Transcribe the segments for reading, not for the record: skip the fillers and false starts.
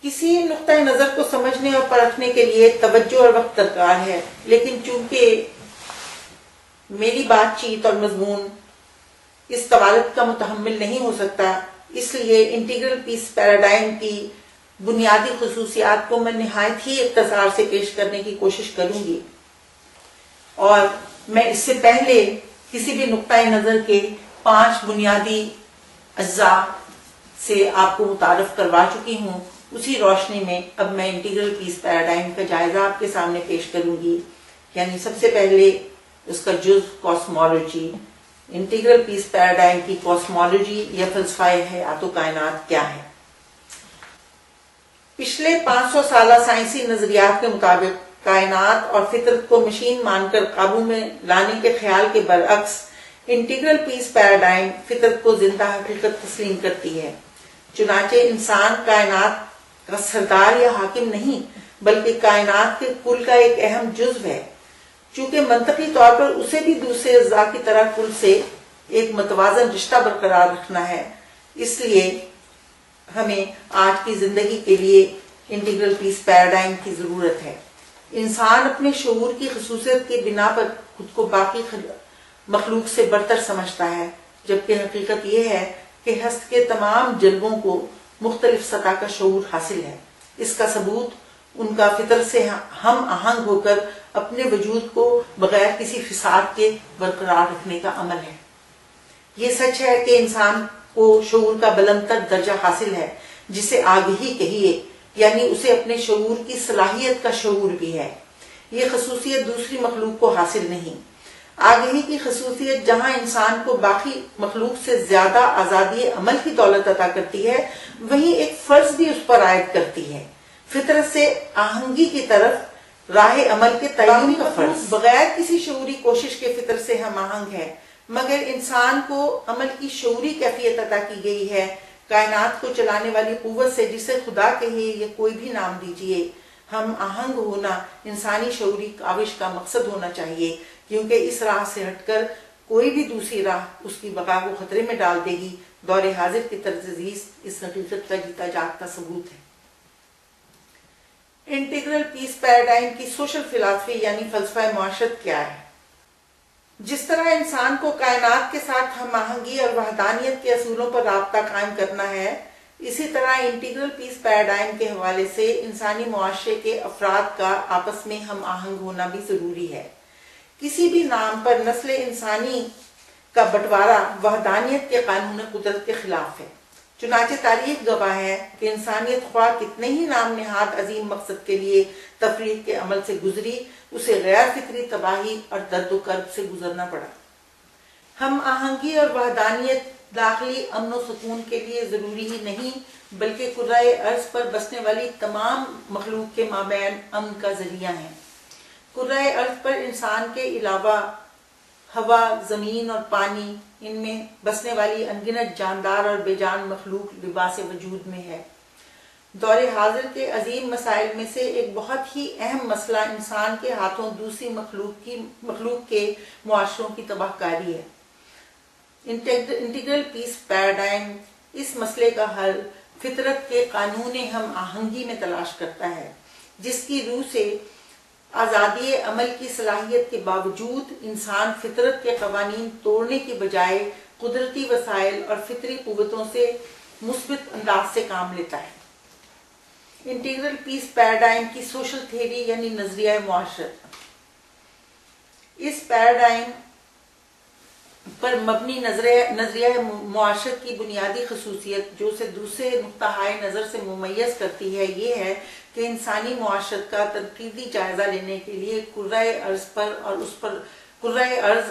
کسی نقطۂ نظر کو سمجھنے اور پرکھنے کے لیے توجہ اور وقت درکار ہے، لیکن چونکہ میری بات چیت اور مضمون اس طوالت کا متحمل نہیں ہو سکتا، اس لیے انٹیگرل پیس پیراڈائم کی بنیادی خصوصیات کو میں نہایت ہی اختصار سے پیش کرنے کی کوشش کروں گی، اور میں اس سے پہلے کسی بھی نقطۂ نظر کے 5 بنیادی اجزاء سے آپ کو متعارف کروا چکی ہوں۔ اسی روشنی میں اب میں انٹیگرل پیس پیراڈائم کا جائزہ آپ کے سامنے پیش کروں گی، یعنی سب سے پہلے اس کا جز کاسمولوجی۔ انٹیگرل پیس پیراڈائم کی کاسمولوجی یا فلسفہ حیات و کائنات کیا ہے؟ پچھلے 500 سالہ سائنسی نظریات کے مطابق کائنات اور فطرت کو مشین مان کر قابو میں لانے کے خیال کے برعکس انٹیگرل پیس پیراڈائم فطرت کو زندہ حقیقت تسلیم کرتی ہے۔ چنانچہ انسان کائنات کا سردار یا حاکم نہیں، بلکہ کائنات کے کل کا ایک اہم جزو ہے۔ چونکہ منطقی طور پر اسے بھی دوسرے اجزاء کی طرح کل سے ایک متوازن رشتہ برقرار رکھنا ہے، اس لیے ہمیں آج کی زندگی کے لیے انٹیگرل پیس پیراڈائم کی ضرورت ہے۔ انسان اپنے شعور کی خصوصیت کی بنا پر خود کو باقی مخلوق سے برتر سمجھتا ہے، جبکہ حقیقت یہ ہے کہ ہست کے تمام جلووں کو مختلف سطح کا شعور حاصل ہے۔ اس کا ثبوت ان کا فطر سے ہم آہنگ ہو کر اپنے وجود کو بغیر کسی فساد کے برقرار رکھنے کا عمل ہے۔ یہ سچ ہے کہ انسان کو شعور کا بلند تر درجہ حاصل ہے، جسے آگہی کہیے، یعنی اسے اپنے شعور کی صلاحیت کا شعور بھی ہے۔ یہ خصوصیت دوسری مخلوق کو حاصل نہیں۔ آگہی کی خصوصیت جہاں انسان کو باقی مخلوق سے زیادہ آزادی عمل کی دولت عطا کرتی ہے، وہیں ایک فرض بھی اس پر عائد کرتی ہے، فطرت سے آہنگی کی طرف راہ عمل کے تعین کا فرض۔ بغیر کسی شعوری کوشش کے فطرت سے ہم آہنگ ہے، مگر انسان کو عمل کی شعوری کیفیت عطا کی گئی ہے۔ کائنات کو چلانے والی قوت سے، جسے خدا کہیے یا کوئی بھی نام دیجیے، ہم آہنگ ہونا انسانی شعوری کاوش کا مقصد ہونا چاہیے، کیونکہ اس راہ سے ہٹ کر کوئی بھی دوسری راہ اس کی بقا کو خطرے میں ڈال دے گی۔ دور حاضر کی طرز زیست اس حقیقت کا جیتا جاگتا ثبوت ہے۔ انٹیگرل پیس پیراڈائم کی سوشل فلسفی یعنی فلسفہ معاشرت کیا ہے؟ جس طرح انسان کو کائنات کے ساتھ ہم آہنگی اور وحدانیت کے اصولوں پر رابطہ قائم کرنا ہے، اسی طرح انٹیگرل پیس پیراڈائم کے حوالے سے انسانی معاشرے کے افراد کا آپس میں ہم آہنگ ہونا بھی ضروری ہے۔ کسی بھی نام پر نسل انسانی کا بٹوارا وحدانیت کے قانون قدرت کے خلاف ہے۔ چنانچہ تاریخ گواہ ہے کہ انسانیت خواہ کتنے ہی نام نہاد عظیم مقصد کے لیے تفریق کے عمل سے گزری، اسے غیر فطری تباہی اور درد و کرب سے گزرنا پڑا۔ ہم آہنگی اور وحدانیت داخلی امن و سکون کے لیے ضروری ہی نہیں، بلکہ کرۂ ارض پر بسنے والی تمام مخلوق کے مابین امن کا ذریعہ ہیں۔ کرۂ ارض پر انسان کے علاوہ ہوا، زمین اور پانی، ان میں بسنے والی انگنت جاندار اور بے جان مخلوق لباس وجود میں ہے۔ دور حاضر کے عظیم مسائل میں سے ایک بہت ہی اہم مسئلہ انسان کے ہاتھوں دوسری مخلوق کے معاشروں کی تباہ کاری ہے۔ انٹیگرل پیس پیراڈائم اس مسئلے کا حل فطرت کے قانون ہم آہنگی میں تلاش کرتا ہے، جس کی روح سے آزادی عمل کی صلاحیت کے باوجود انسان فطرت کے قوانین توڑنے کی بجائے قدرتی وسائل اور فطری قوتوں سے مثبت انداز سے کام لیتا ہے۔ انٹیگرل پیس پیراڈائم کی سوشل تھیوری یعنی نظریہ معاشرت۔ اس پیراڈائم پر مبنی نظریہ معاشرت کی بنیادی خصوصیت جو اسے دوسرے نقطہ نظر سے ممیز کرتی ہے، یہ ہے کہ انسانی معاشرت کا تنقیدی جائزہ لینے کے لیے کرۂ ارض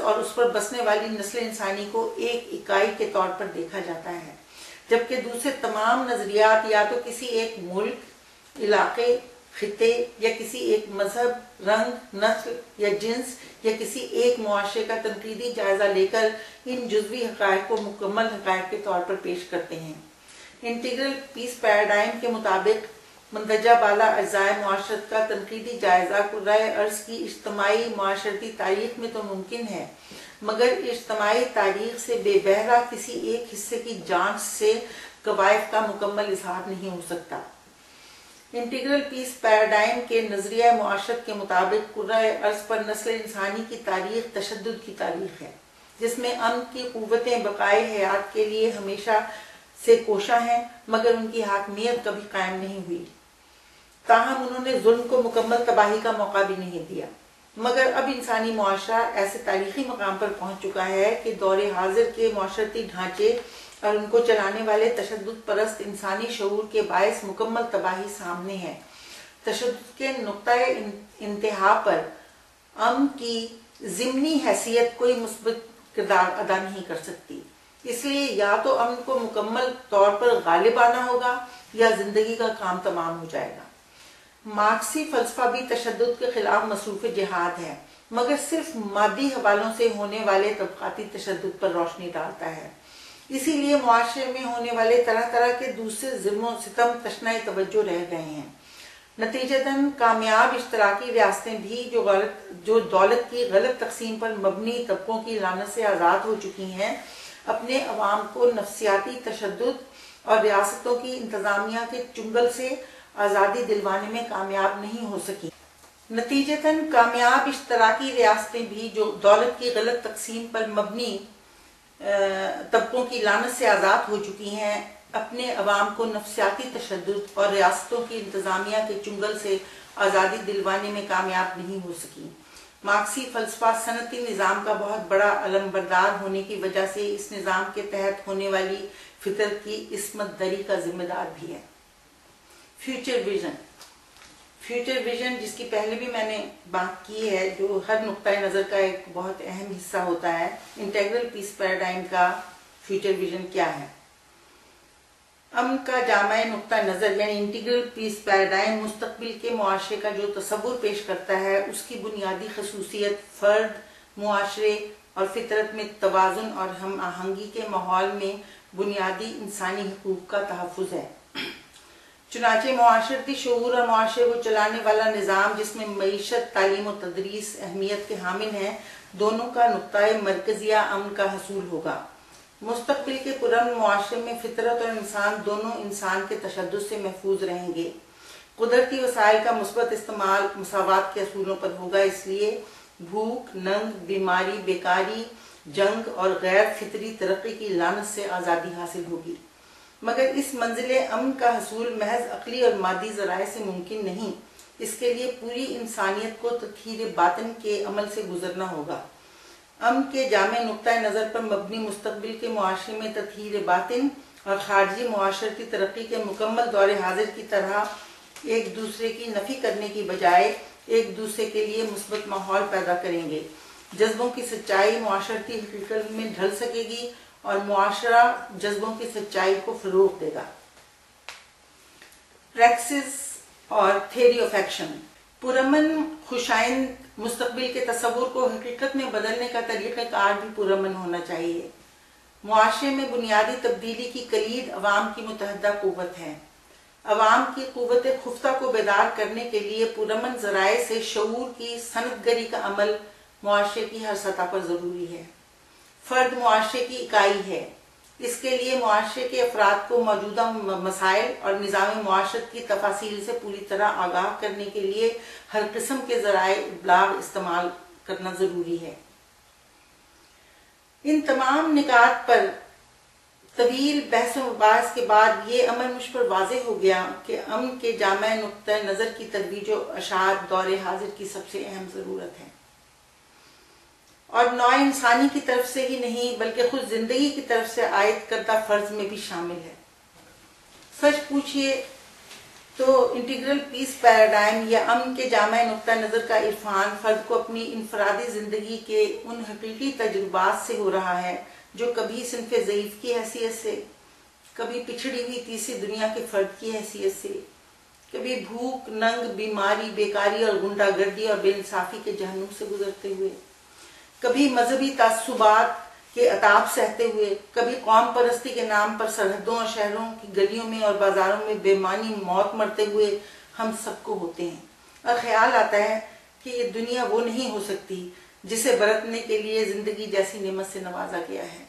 اور اس پر بسنے والی نسل انسانی کو ایک اکائی کے طور پر دیکھا جاتا ہے، جبکہ دوسرے تمام نظریات یا تو کسی ایک ملک، علاقے، خطے یا کسی ایک مذہب، رنگ، نسل یا جنس یا کسی ایک معاشرے کا تنقیدی جائزہ لے کر ان جزوی حقائق کو مکمل حقائق کے طور پر پیش کرتے ہیں۔ انٹیگرل پیس پیراڈائم کے مطابق مندرجہ بالا اجزائے معاشرت کا تنقیدی جائزہ کرۂ ارض کی اجتماعی معاشرتی تاریخ میں تو ممکن ہے، مگر اجتماعی تاریخ سے بے بہرہ کسی ایک حصے کی جانچ سے قوائف کا مکمل اظہار نہیں ہو سکتا۔ انٹیگرل پیس پیراڈائم کے نظریہ معاشرت کے مطابق کرۂ ارض پر نسل انسانی کی تاریخ تشدد کی تاریخ ہے، جس میں امن کی قوتیں بقائے حیات کے لیے ہمیشہ سے کوشاں ہیں، مگر ان کی حاکمیت کبھی قائم نہیں ہوئی۔ تاہم انہوں نے ظلم کو مکمل تباہی کا موقع بھی نہیں دیا۔ مگر اب انسانی معاشرہ ایسے تاریخی مقام پر پہنچ چکا ہے کہ دور حاضر کے معاشرتی ڈھانچے اور ان کو چلانے والے تشدد پرست انسانی شعور کے باعث مکمل تباہی سامنے ہے۔ تشدد کے نقطۂ انتہا پر امن کی ضمنی حیثیت کوئی مثبت کردار ادا نہیں کر سکتی، اس لیے یا تو امن کو مکمل طور پر غالب آنا ہوگا یا زندگی کا کام تمام ہو جائے گا۔ مارکسی فلسفہ بھی تشدد کے خلاف مصروف جہاد ہے، مگر صرف مادی حوالوں سے ہونے والے طبقاتی تشدد پر روشنی ڈالتا ہے۔ اسی لیے معاشرے میں ہونے والے طرح طرح کے دوسرے ظلم و ستم تشنہ توجہ رہ گئے ہیں۔ نتیجتاً کامیاب اشتراکی ریاستیں بھی جو دولت کی غلط تقسیم پر مبنی طبقوں کی لعنت سے آزاد ہو چکی ہیں، اپنے عوام کو نفسیاتی تشدد اور ریاستوں کی انتظامیہ کے چنگل سے آزادی دلوانے میں کامیاب نہیں ہو سکی۔ نتیجتاً کامیاب اشتراکی ریاستیں بھی جو دولت کی غلط تقسیم پر مبنی طبقوں کی لعنت سے آزاد ہو چکی ہیں، اپنے عوام کو نفسیاتی تشدد اور ریاستوں کی انتظامیہ کے چنگل سے آزادی دلوانے میں کامیاب نہیں ہو سکی۔ مارکسی فلسفہ صنعتی نظام کا بہت بڑا علمبردار ہونے کی وجہ سے اس نظام کے تحت ہونے والی فطرت کی عصمت دری کا ذمہ دار بھی ہے۔ فیوچر ویژن جس کی پہلے بھی میں نے بات کی ہے، جو ہر نقطۂ نظر کا ایک بہت اہم حصہ ہوتا ہے۔ انٹیگرل پیس پیراڈائم کا فیوچر ویژن کیا ہے؟ امن کا جامع نقطہ نظر یعنی انٹیگرل پیس پیراڈائم مستقبل کے معاشرے کا جو تصور پیش کرتا ہے، اس کی بنیادی خصوصیت فرد، معاشرے اور فطرت میں توازن اور ہم آہنگی کے ماحول میں بنیادی انسانی حقوق کا تحفظ ہے۔ چنانچہ معاشرتی شعور اور معاشرے کو چلانے والا نظام جس میں معیشت، تعلیم و تدریس اہمیت کے حامل ہیں، دونوں کا نقطۂ مرکزیہ امن کا حصول ہوگا۔ مستقبل کے پرامن معاشرے میں فطرت اور انسان دونوں انسان کے تشدد سے محفوظ رہیں گے۔ قدرتی وسائل کا مثبت استعمال مساوات کے اصولوں پر ہوگا، اس لیے بھوک، ننگ، بیماری، بیکاری، جنگ اور غیر فطری ترقی کی لعنت سے آزادی حاصل ہوگی۔ مگر اس منزل امن کا حصول محض عقلی اور مادی ذرائع سے ممکن نہیں، اس کے لیے پوری انسانیت کو تطہیر باطن کے عمل سے گزرنا ہوگا۔ امن کے جامع نقطۂ نظر پر مبنی مستقبل کے معاشرے میں تطہیر باطن اور خارجی معاشرتی ترقی کے مکمل دور حاضر کی طرح ایک دوسرے کی نفی کرنے کی بجائے ایک دوسرے کے لیے مثبت ماحول پیدا کریں گے۔ جذبوں کی سچائی معاشرتی حقیقت میں ڈھل سکے گی اور معاشرہ جذبوں کی سچائی کو فروغ دے گا۔ پریکسس اور تھیوری آف ایکشن۔ پرامن خوشائند مستقبل کے تصور کو حقیقت میں بدلنے کا طریقہ کار بھی پرامن ہونا چاہیے۔ معاشرے میں بنیادی تبدیلی کی کلید عوام کی متحدہ قوت ہے۔ عوام کی قوت خفتہ کو بیدار کرنے کے لیے پرامن ذرائع سے شعور کی صنعت گری کا عمل معاشرے کی ہر سطح پر ضروری ہے۔ فرد معاشرے کی اکائی ہے، اس کے لیے معاشرے کے افراد کو موجودہ مسائل اور نظام معاشرت کی تفاصیل سے پوری طرح آگاہ کرنے کے لیے ہر قسم کے ذرائع ابلاغ استعمال کرنا ضروری ہے۔ ان تمام نکات پر طویل بحث و مباحث کے بعد یہ عمل مجھ پر واضح ہو گیا کہ امن کے جامع نقطۂ نظر کی ترویج و اشاعت دور حاضر کی سب سے اہم ضرورت ہے، اور نوع انسانی کی طرف سے ہی نہیں بلکہ خود زندگی کی طرف سے عائد کردہ فرض میں بھی شامل ہے۔ سچ پوچھئے تو انٹیگرل پیس پیراڈائم یا امن کے جامع نقطہ نظر کا عرفان فرد کو اپنی انفرادی زندگی کے ان حقیقی تجربات سے ہو رہا ہے جو کبھی صنف ضعیف کی حیثیت سے، کبھی پچھڑی ہوئی تیسری دنیا کے فرد کی حیثیت سے، کبھی بھوک، ننگ، بیماری، بیکاری اور غنڈہ گردی اور بے انصافی کے جہنم سے گزرتے ہوئے، کبھی مذہبی تعصبات کے عتاب سہتے ہوئے، کبھی قوم پرستی کے نام پر سرحدوں اور شہروں کی گلیوں میں اور بازاروں میں بے معنی موت مرتے ہوئے ہم سب کو ہوتے ہیں، اور خیال آتا ہے کہ یہ دنیا وہ نہیں ہو سکتی جسے برتنے کے لیے زندگی جیسی نعمت سے نوازا گیا ہے۔